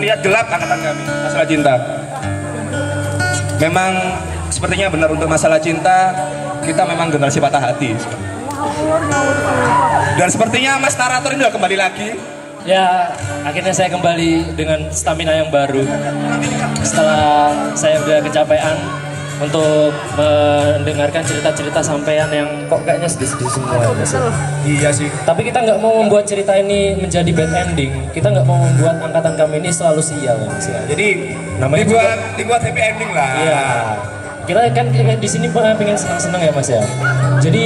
terlihat gelap angkatan kami masalah cinta. Memang sepertinya benar untuk masalah cinta kita memang generasi patah hati. Dan sepertinya Mas narator ini udah kembali lagi. Ya, akhirnya saya kembali dengan stamina yang baru. Setelah saya udah kecapean untuk mendengarkan cerita-cerita sampean yang kok kayaknya sedih-sedih semua ya, Mas. Iya sih. Tapi kita nggak mau membuat cerita ini menjadi bad ending. Kita nggak mau membuat angkatan kami ini selalu sial ya, Mas. Jadi Namanya dibuat happy ending lah. Iya. Kita kan di sini pengen senang-senang ya, Mas ya. Jadi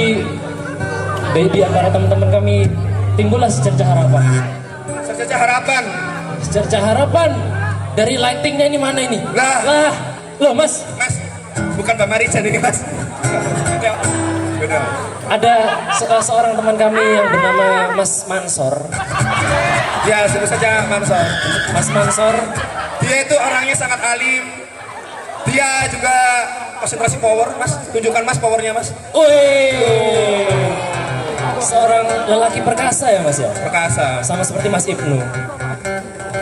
di antara teman-teman kami timbullah secercah harapan. Secercah harapan. Secercah harapan dari lightingnya ini mana ini? Lah. Loh Mas, Bukan Mbak Marijan ini Mas. Beda. ada seorang teman kami yang bernama Mas Mansor. Ya sebut saja Mansor. Mas Mansor, Dia itu orangnya sangat alim. Dia juga konsentrasi power Mas. Tunjukkan Mas powernya Mas. wih, seorang lelaki perkasa ya Mas ya. Perkasa. Sama seperti Mas Ibnu.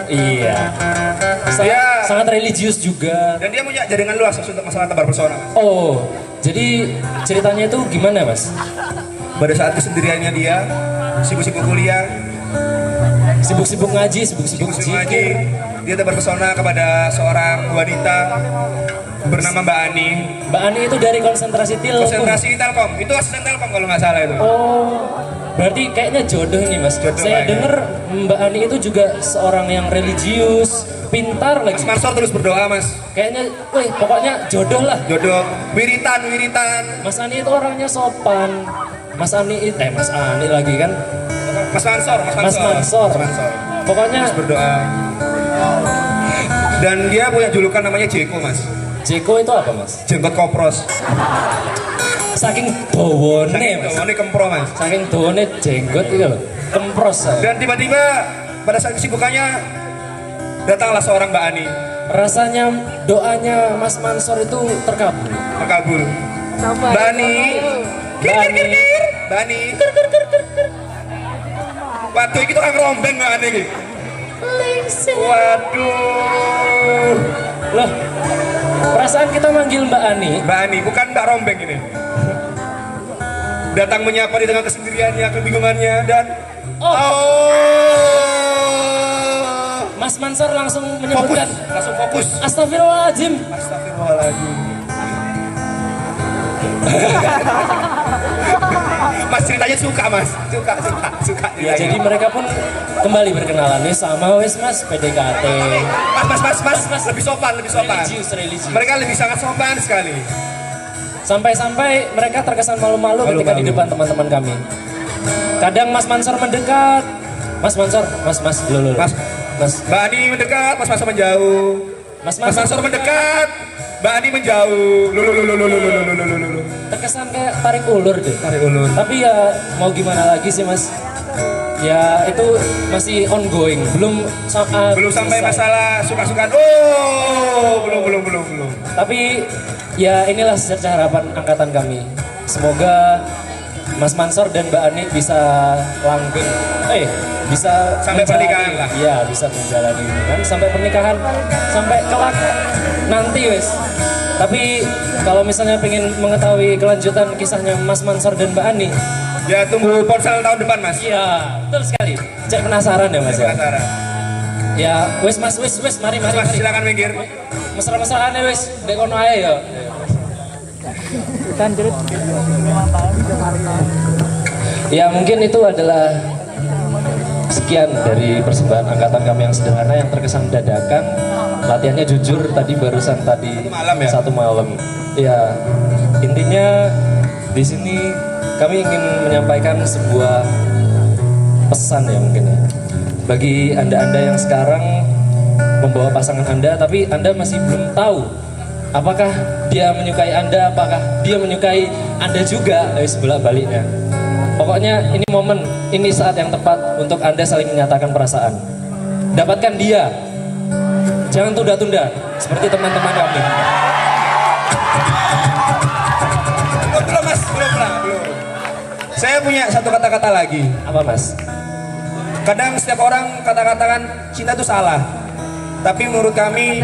Iya. Dia- Sangat religius juga. Dan dia punya jaringan luas Mas, untuk masalah tebar pesona Mas. Oh, jadi ceritanya itu gimana Mas? Pada saat kesendiriannya dia sibuk-sibuk kuliah, Sibuk-sibuk ngaji, sibuk-sibuk sibuk-sibuk ngaji, zikir. dia tebar pesona kepada seorang wanita bernama Mbak Ani. Mbak Ani itu dari konsentrasi Telkom. Konsentrasi Telkom, itu asisten Telkom kalau nggak salah itu. Oh, berarti kayaknya jodoh nih Mas. Jodoh Saya kayaknya. dengar Mbak Ani itu juga seorang yang religius, pintar Mas lagi. Mansor terus berdoa Mas. Kayaknya, wih, pokoknya jodoh lah. Jodoh, wiritan. Mas Ani itu orangnya sopan. Mas Ani lagi kan. Mas Mansor. Mas Mansor. Pokoknya Terus berdoa. Dan dia punya julukan namanya Jeko Mas. Jeko itu apa Mas? Jenggot kopros. Saking dowone Mas. Ini kempro Mas. Saking dowone jenggot itu loh. Kempros. Dan tiba-tiba pada saat kesibukannya datanglah seorang Mbak Ani. Rasanya doanya Mas Mansor itu terkabul. Terkabul. Mbak Ani. Mbak Ani. Mbak Ani. Waduh, itu kan rombeng Mbak Ani. Iki. Waduh. Loh, perasaan kita manggil Mbak Ani. Mbak Ani, bukan Mbak Rombeng ini. Datang menyapa di tengah kesendiriannya, kebingungannya, dan Mas Mansor langsung fokus, menyebutkan langsung fokus. Astagfirullahaladzim. Astagfirullahaladzim. Mas ceritanya suka Mas, suka. Ya, jadi mereka pun kembali berkenalan nih sama wes Mas PDKT. Mas, lebih sopan. Religius. Mereka lebih sangat sopan sekali. Sampai-sampai mereka terkesan malu-malu ketika di Malu-malu. depan teman-teman kami. Kadang Mas Mansor mendekat. Mas Mansor, Mas, loh. Mas, Mbak Ani mendekat, Mas Mansor menjauh. Mas Mas Mansor mendekat, Mbak Ani menjauh. Lulu. terkesan kayak tarik ulur deh. Tarik ulur. Tapi ya mau gimana lagi sih Mas? Ya itu masih ongoing, belum Sampai selesai. masalah suka-sukaan. Oh, belum. Tapi ya inilah secercah harapan angkatan kami. Semoga Mas Mansor dan Mbak Ani bisa langgeng, bisa Sampai menjalani- pernikahan lah. Iya, bisa menjalani hubungan sampai pernikahan, sampai kelak nanti wes. Tapi kalau misalnya pengen mengetahui kelanjutan kisahnya Mas Mansor dan Mbak Ani, Ya tunggu ponsel tahun depan Mas. iya betul sekali. Cek penasaran ya Mas ya. Penasaran. Ya wes Mas, mari. Mas silakan minggir. Mesra-mesraan wes, dek kono ae ya. Ya mungkin itu adalah sekian dari persembahan angkatan kami yang sederhana yang terkesan dadakan. Latihannya jujur barusan tadi malam ya? Satu malam. Ya intinya di sini kami ingin menyampaikan sebuah pesan ya mungkin ya. Bagi anda-anda yang sekarang membawa pasangan anda tapi anda masih belum tahu apakah dia menyukai anda, apakah dia menyukai anda juga, sebelah baliknya. Pokoknya ini momen, ini saat yang tepat untuk anda saling menyatakan perasaan. Dapatkan dia, jangan tunda-tunda seperti teman-teman kami. Belum Mas, belum. Saya punya satu kata-kata lagi. Apa Mas? Kadang setiap orang kata-katakan cinta itu salah. Tapi menurut kami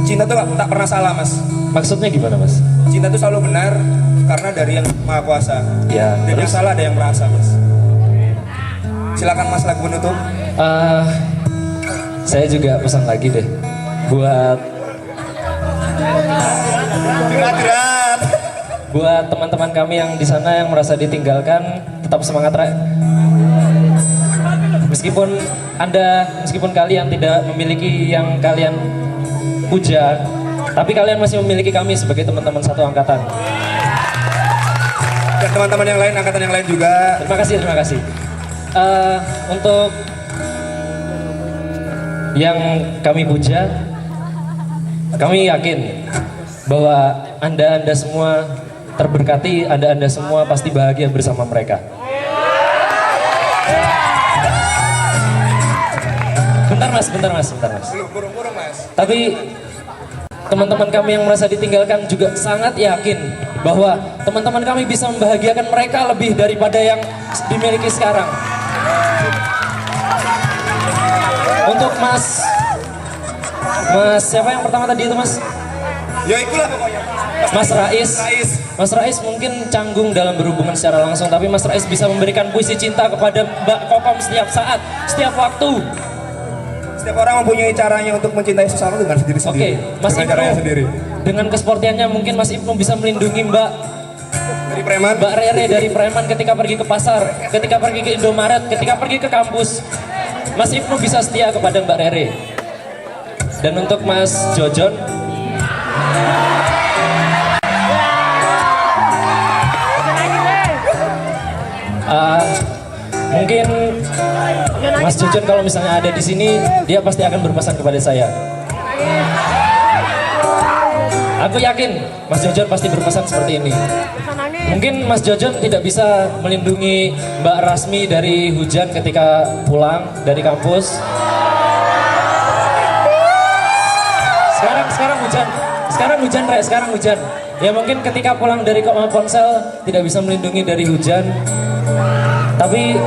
cinta tuh tak pernah salah, Mas. Maksudnya gimana, Mas? Cinta tuh selalu benar karena dari yang Maha Kuasa. Ya, Dan yang terus? salah ada yang merasa, Mas. Silakan Mas, lagu penutup. Saya juga pesan lagi deh buat Berat. buat teman-teman kami yang di sana yang merasa ditinggalkan, tetap semangat, Rek. Meskipun kalian tidak memiliki yang kalian puja, tapi kalian masih memiliki kami sebagai teman-teman satu angkatan. Dan teman-teman yang lain, angkatan yang lain juga. Terima kasih. Untuk yang kami puja, kami yakin bahwa Anda semua terberkati, Anda semua pasti bahagia bersama mereka. Bentar mas. Burung-burung, Mas. Tapi teman-teman kami yang merasa ditinggalkan juga sangat yakin bahwa teman-teman kami bisa membahagiakan mereka lebih daripada yang dimiliki sekarang. Untuk Mas siapa yang pertama tadi itu, Mas? Ya ikulah pokoknya. Mas Rais mungkin canggung dalam berhubungan secara langsung, tapi Mas Rais bisa memberikan puisi cinta kepada Mbak Kokom setiap saat, setiap waktu. Setiap orang mempunyai caranya untuk mencintai sesama dengan sendiri-sendiri. Oke, Mas dengan Ibnu, caranya sendiri. dengan kesportiannya mungkin Mas Ibnu bisa melindungi Mbak Rere dari preman ketika pergi ke pasar, ketika pergi ke Indomaret, ketika pergi ke kampus. Mas Ibnu bisa setia kepada Mbak Rere. Dan untuk Mas Jojon, mungkin Mas Jojon kalau misalnya ada di sini, dia pasti akan berpesan kepada saya. Aku yakin Mas Jojon pasti berpesan seperti ini. Mungkin Mas Jojon tidak bisa melindungi Mbak Rasmi dari hujan ketika pulang dari kampus. Sekarang hujan. Ya mungkin ketika pulang dari ponsel tidak bisa melindungi dari hujan. Tapi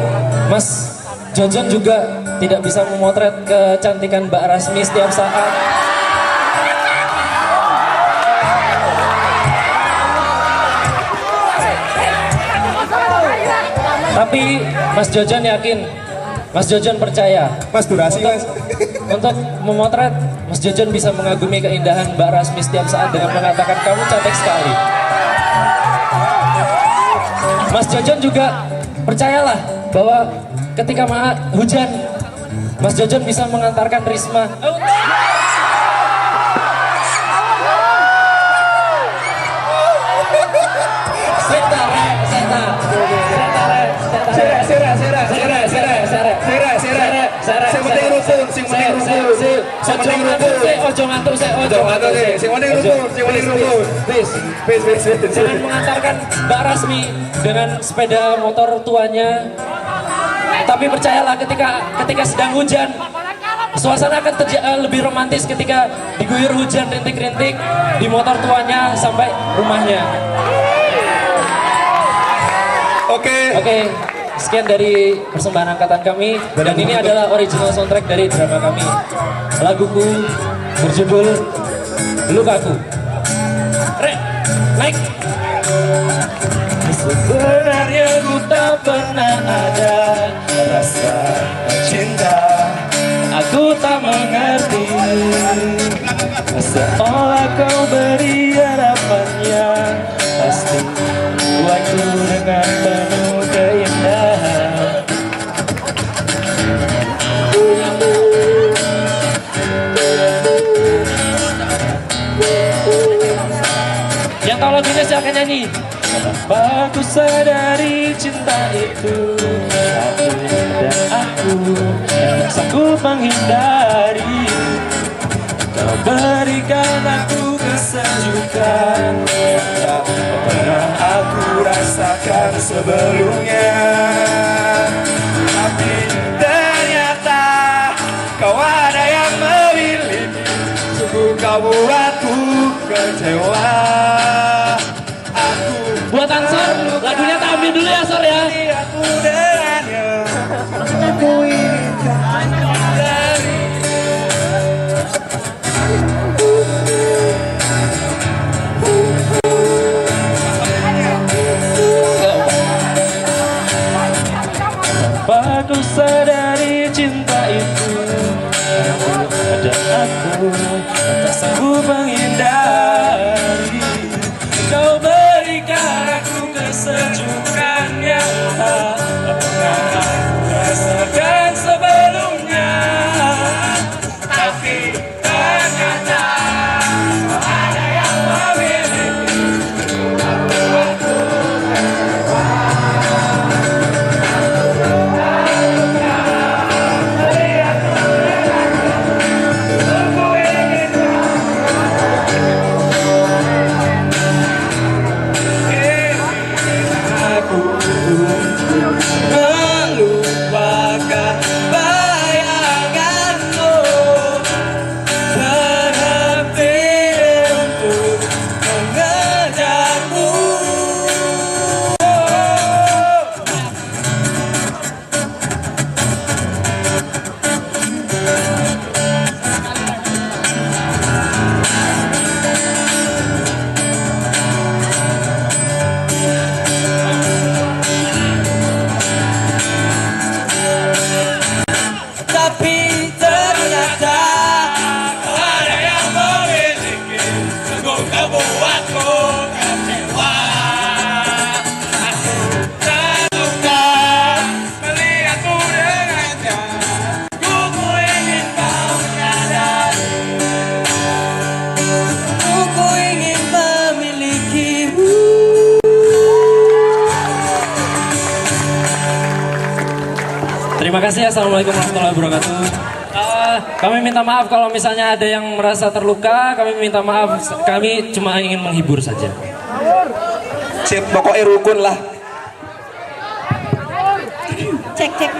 Mas Jojon juga tidak bisa memotret kecantikan Mbak Rasmi setiap saat. Tapi Mas Jojon yakin, Mas Jojon percaya, Mas durasi, Mas. untuk memotret, Mas Jojon bisa mengagumi keindahan Mbak Rasmi setiap saat dengan mengatakan kamu cantik sekali. Mas Jojon juga percayalah bahwa ketika hujan, Mas Jojon bisa mengantarkan Risma. Jangan mengantarkan Mbak Rasmi dengan sepeda motor tuanya. Tapi percayalah ketika sedang hujan, suasana akan lebih romantis ketika diguyur hujan rintik-rintik di motor tuanya sampai rumahnya. Oke, sekian dari persembahan angkatan kami, dan ini adalah original soundtrack dari drama kami. Laguku berjudul Lukaku. Rek, naik. Sebenarnya ku tak pernah ada rasa cinta, aku tak mengerti. Seolah kau beri harapannya, pasti buatku dengan penuh keindahan. Yang tahu lagunya silakan nyanyi. Kenapa aku sadari cinta itu satu dan aku yang sanggup menghindari. Kau berikan aku kesejukan yang tak pernah aku rasakan sebelumnya. Tapi ternyata kau ada yang memiliki. Sungguh kau buatku kecewa. Buat Ansor, lagunya tak ambil dulu ya Sor ya. Aku dengannya, aku ingin dari kesejukannya tak pernah aku rasakan sebelumnya. Tapi ternyata ada yang memiliki melupakan bayanganmu, berhenti untuk mengejarmu. Tapi ternyata ada yang memiliki sungguh membuatku kecewa. Aku terluka melihatmu dengannya. Ku ingin kau menyadari, ku ingin memilikimu. Terima kasih. Assalamualaikum warahmatullahi wabarakatuh. Kami minta maaf kalau misalnya ada yang merasa terluka. Kami minta maaf. Kami cuma ingin menghibur saja. Sip, pokoknya rukun lah. Cek.